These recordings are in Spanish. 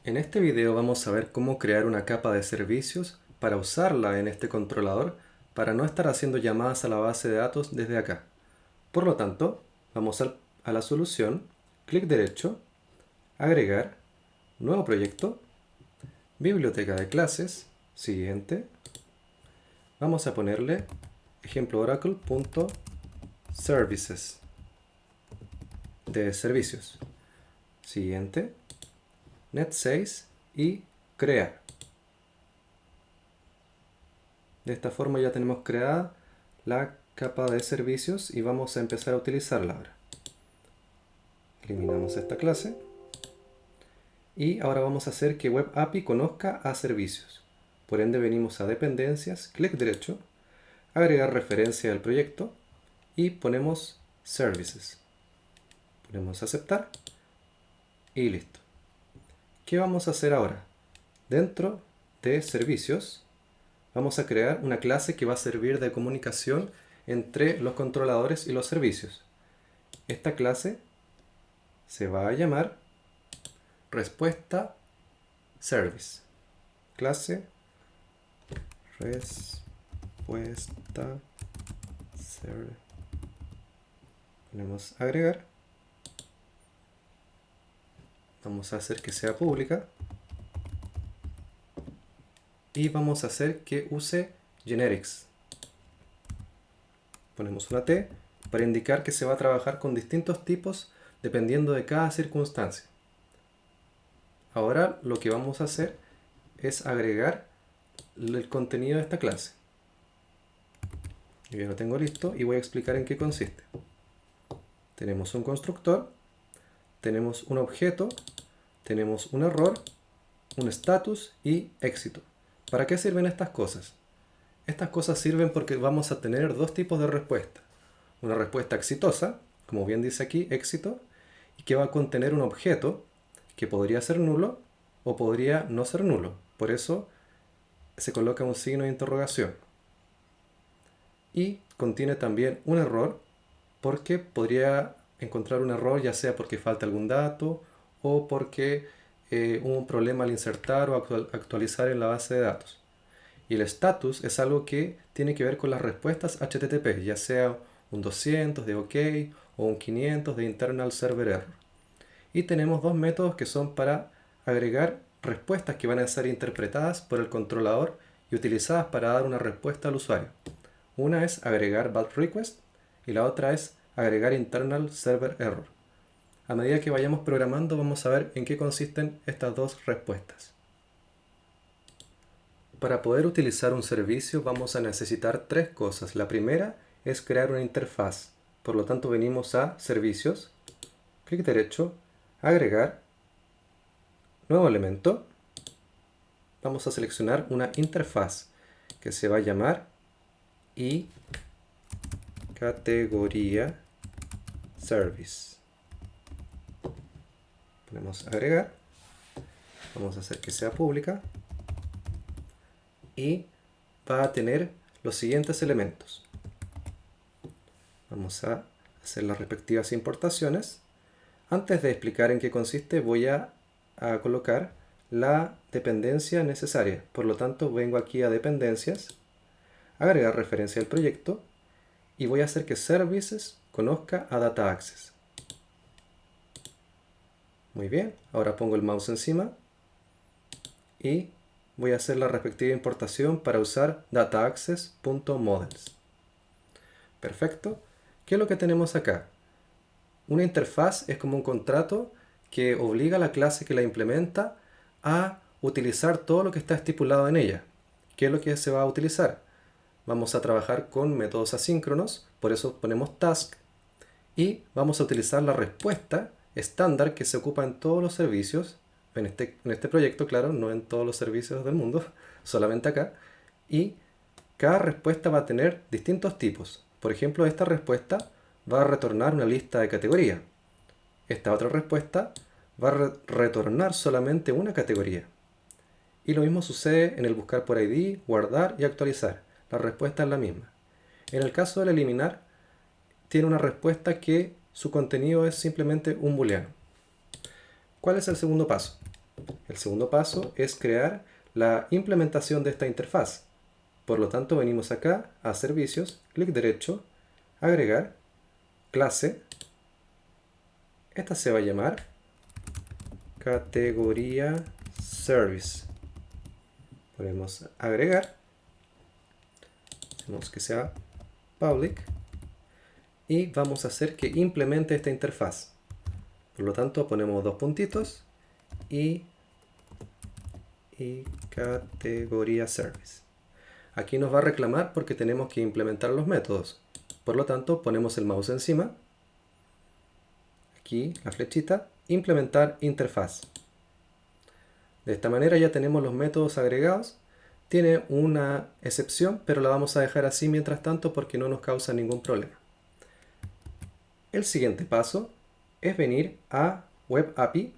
En este video vamos a ver cómo crear una capa de servicios para usarla en este controlador para no estar haciendo llamadas a la base de datos desde acá. Por lo tanto, vamos a la solución, clic derecho, agregar, nuevo proyecto, biblioteca de clases, siguiente. Vamos a ponerle ejemplo oracle.services de servicios. Siguiente, net6 y crear. De esta forma ya tenemos creada la capa de servicios y vamos a empezar a utilizarla ahora. Eliminamos esta clase y ahora vamos a hacer que Web API conozca a servicios. Por ende venimos a dependencias, clic derecho, agregar referencia al proyecto y ponemos services. Ponemos aceptar y listo. ¿Qué vamos a hacer ahora? Dentro de servicios vamos a crear una clase que va a servir de comunicación entre los controladores y los servicios. Esta clase se va a llamar respuesta service. Clase respuesta service. Ponemos agregar. Vamos a hacer que sea pública. Y vamos a hacer que use generics. Ponemos una T para indicar que se va a trabajar con distintos tipos dependiendo de cada circunstancia. Ahora lo que vamos a hacer es agregar el contenido de esta clase. Yo ya lo tengo listo y voy a explicar en qué consiste. Tenemos un constructor, tenemos un objeto, tenemos un error, un status y éxito. ¿Para qué sirven estas cosas? Estas cosas sirven porque vamos a tener dos tipos de respuesta. Una respuesta exitosa, como bien dice aquí, éxito, y que va a contener un objeto que podría ser nulo o podría no ser nulo. Por eso se coloca un signo de interrogación. Y contiene también un error porque podría encontrar un error ya sea porque falta algún dato o porque hubo un problema al insertar o actualizar en la base de datos. Y el status es algo que tiene que ver con las respuestas HTTP, ya sea un 200 de OK o un 500 de Internal Server Error. Y tenemos dos métodos que son para agregar respuestas que van a ser interpretadas por el controlador y utilizadas para dar una respuesta al usuario. Una es agregar BAT request y la otra es agregar Internal Server Error. A medida que vayamos programando vamos a ver en qué consisten estas dos respuestas. Para poder utilizar un servicio vamos a necesitar tres cosas. La primera es crear una interfaz. Por lo tanto venimos a servicios, clic derecho, agregar, nuevo elemento. Vamos a seleccionar una interfaz que se va a llamar y categoría service. Ponemos agregar. Vamos a hacer que sea pública. Y va a tener los siguientes elementos. Vamos a hacer las respectivas importaciones. Antes de explicar en qué consiste, voy a colocar la dependencia necesaria. Por lo tanto, vengo aquí a dependencias, agregar referencia al proyecto y voy a hacer que services conozca a data access. Muy bien, ahora pongo el mouse encima y voy a hacer la respectiva importación para usar dataaccess.models. Perfecto. ¿Qué es lo que tenemos acá? Una interfaz es como un contrato que obliga a la clase que la implementa a utilizar todo lo que está estipulado en ella. ¿Qué es lo que se va a utilizar? Vamos a trabajar con métodos asíncronos, por eso ponemos task, y vamos a utilizar la respuesta estándar que se ocupa en todos los servicios, en este proyecto, claro, no en todos los servicios del mundo, solamente acá, y cada respuesta va a tener distintos tipos. Por ejemplo, esta respuesta va a retornar una lista de categoría. Esta otra respuesta va a retornar solamente una categoría. Y lo mismo sucede en el buscar por ID, guardar y actualizar. La respuesta es la misma. En el caso del eliminar, tiene una respuesta que su contenido es simplemente un booleano. ¿Cuál es el segundo paso? El segundo paso es crear la implementación de esta interfaz. Por lo tanto, venimos acá a Servicios, clic derecho, Agregar, Clase. Esta se va a llamar Categoría Service. Ponemos Agregar. Hacemos que sea Public. Y vamos a hacer que implemente esta interfaz. Por lo tanto, ponemos dos puntitos y categoría service. Aquí nos va a reclamar porque tenemos que implementar los métodos. Por lo tanto, ponemos el mouse encima. Aquí la flechita, implementar interfaz. De esta manera ya tenemos los métodos agregados. Tiene una excepción, pero la vamos a dejar así mientras tanto porque no nos causa ningún problema. El siguiente paso es venir a Web API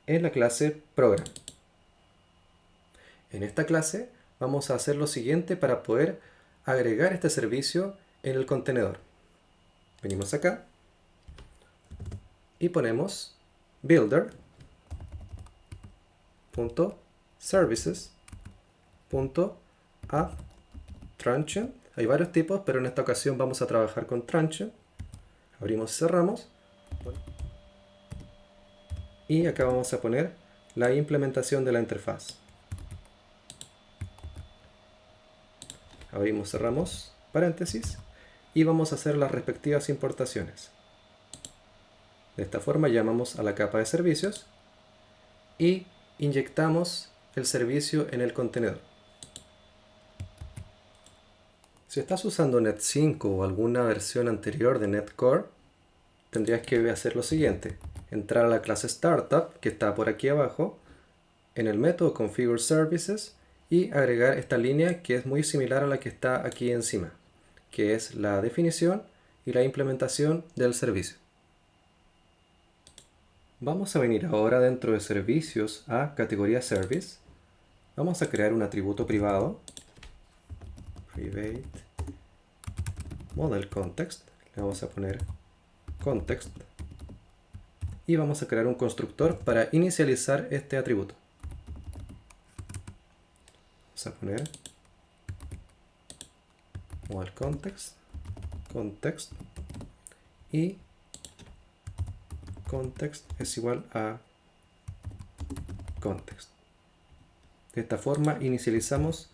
en la clase Program. En esta clase vamos a hacer lo siguiente para poder agregar este servicio en el contenedor. Venimos acá y ponemos builder.services.add_transient. Hay varios tipos, pero en esta ocasión vamos a trabajar con transient. Abrimos y cerramos. Y acá vamos a poner la implementación de la interfaz. Abrimos, cerramos, paréntesis. Y vamos a hacer las respectivas importaciones. De esta forma llamamos a la capa de servicios y inyectamos el servicio en el contenedor. Si estás usando Net 5 o alguna versión anterior de Net Core, tendrías que hacer lo siguiente. Entrar a la clase Startup, que está por aquí abajo, en el método Configure Services y agregar esta línea que es muy similar a la que está aquí encima, que es la definición y la implementación del servicio. Vamos a venir ahora dentro de Servicios a Categoría Service. Vamos a crear un atributo privado. Private Model Context. Le vamos a poner Context. Y vamos a crear un constructor para inicializar este atributo. Vamos a poner Model Context. Context. Y context es igual a context. De esta forma inicializamos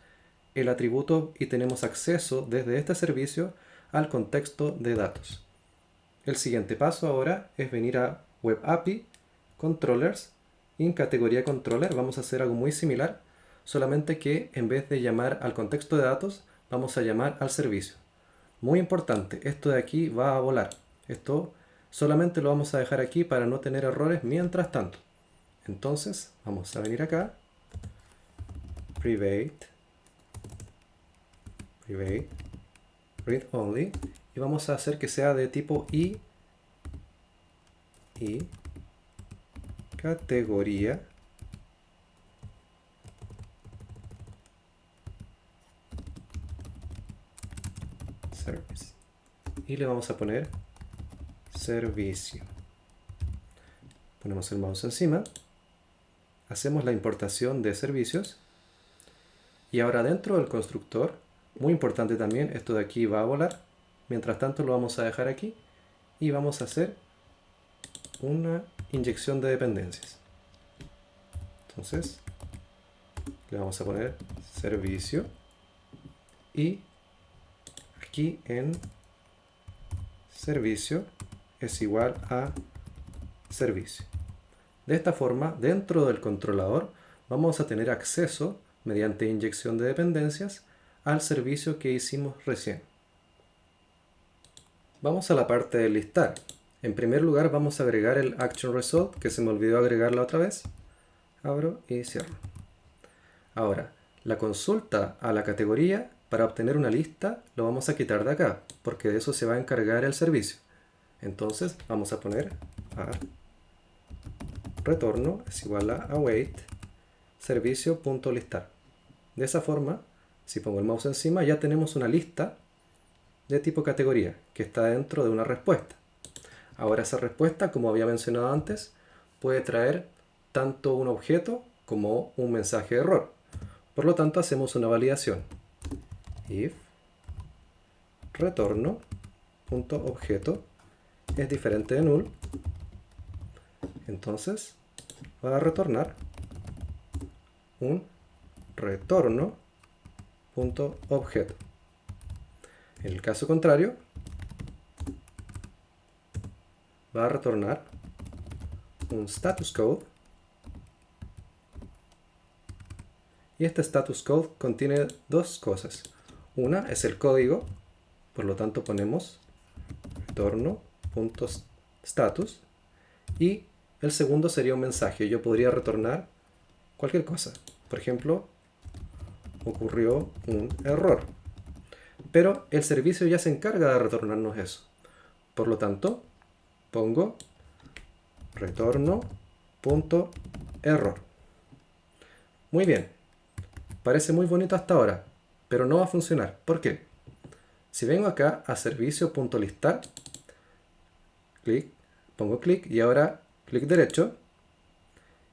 el atributo y tenemos acceso desde este servicio al contexto de datos. El siguiente paso ahora es venir a Web API, Controllers, y en categoría Controller vamos a hacer algo muy similar, solamente que en vez de llamar al contexto de datos, vamos a llamar al servicio. Muy importante, esto de aquí va a volar. Esto solamente lo vamos a dejar aquí para no tener errores mientras tanto. Entonces, vamos a venir acá, Private Read Only, y vamos a hacer que sea de tipo y categoría Service. Y le vamos a poner servicio. Ponemos el mouse encima, hacemos la importación de servicios y ahora dentro del constructor, muy importante también, esto de aquí va a volar, mientras tanto lo vamos a dejar aquí y vamos a hacer una inyección de dependencias. Entonces le vamos a poner servicio y aquí en servicio es igual a servicio. De esta forma, dentro del controlador vamos a tener acceso mediante inyección de dependencias al servicio que hicimos recién. Vamos a la parte de listar. En primer lugar vamos a agregar el Action Result, que se me olvidó agregarla otra vez. Abro y cierro. Ahora, la consulta a la categoría para obtener una lista lo vamos a quitar de acá, porque de eso se va a encargar el servicio. Entonces vamos a poner retorno es igual a await servicio.listar. De esa forma, si pongo el mouse encima, ya tenemos una lista de tipo categoría que está dentro de una respuesta. Ahora esa respuesta, como había mencionado antes, puede traer tanto un objeto como un mensaje de error. Por lo tanto, hacemos una validación. If retorno.objeto es diferente de null, entonces va a retornar un retorno.objeto. En el caso contrario, va a retornar un status code, y este status code contiene dos cosas. Una es el código, por lo tanto ponemos retorno.status, y el segundo sería un mensaje. Yo podría retornar cualquier cosa. Por ejemplo, ocurrió un error. Pero el servicio ya se encarga de retornarnos eso. Por lo tanto, pongo retorno.error. Muy bien. Parece muy bonito hasta ahora, pero no va a funcionar. ¿Por qué? Si vengo acá a servicio.listar, pongo clic y ahora clic derecho,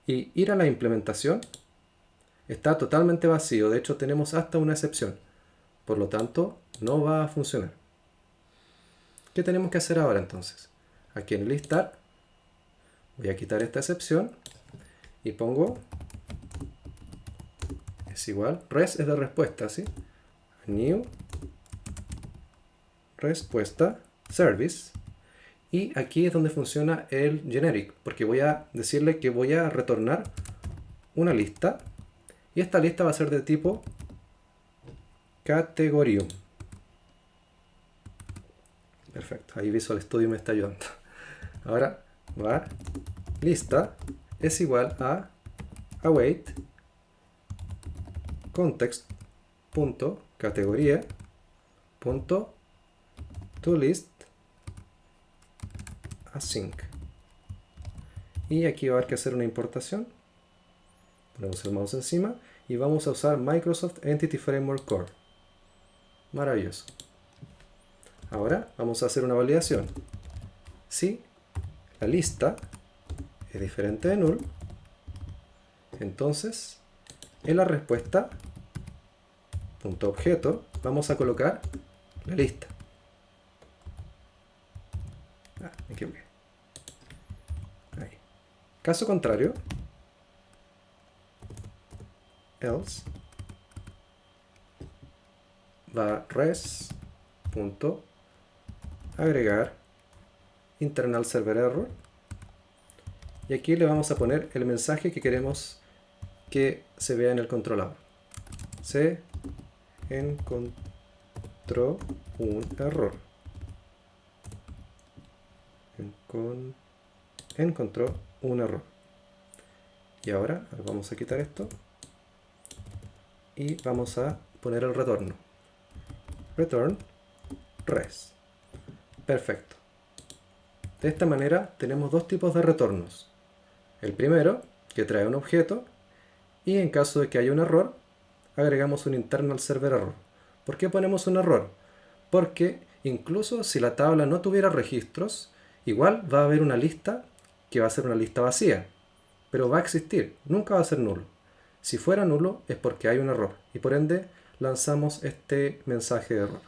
y ir a la implementación, está totalmente vacío. De hecho, tenemos hasta una excepción. Por lo tanto, no va a funcionar. ¿Qué tenemos que hacer ahora entonces? Aquí en el listar, voy a quitar esta excepción y pongo es igual, res es de respuesta, ¿sí? New respuesta service, y aquí es donde funciona el generic, porque voy a decirle que voy a retornar una lista, y esta lista va a ser de tipo categorium. Perfecto, ahí Visual Studio me está ayudando. Ahora var lista es igual a await context.categoría.toList async. Y aquí va a haber que hacer una importación. Ponemos el mouse encima y vamos a usar Microsoft Entity Framework Core. Maravilloso. Ahora vamos a hacer una validación. Si la lista es diferente de null, entonces en la respuesta .objeto vamos a colocar la lista. Me equivoqué. Ahí. Caso contrario, else va res.agregar internal server error, y aquí le vamos a poner el mensaje que queremos que se vea en el controlador. Se encontró un error. Encontró un error. Y ahora vamos a quitar esto y vamos a poner el retorno. Return res. Perfecto. De esta manera tenemos dos tipos de retornos. El primero, que trae un objeto, y en caso de que haya un error, agregamos un internal server error. ¿Por qué ponemos un error? Porque incluso si la tabla no tuviera registros, igual va a haber una lista que va a ser una lista vacía, pero va a existir, nunca va a ser nulo. Si fuera nulo es porque hay un error, y por ende lanzamos este mensaje de error.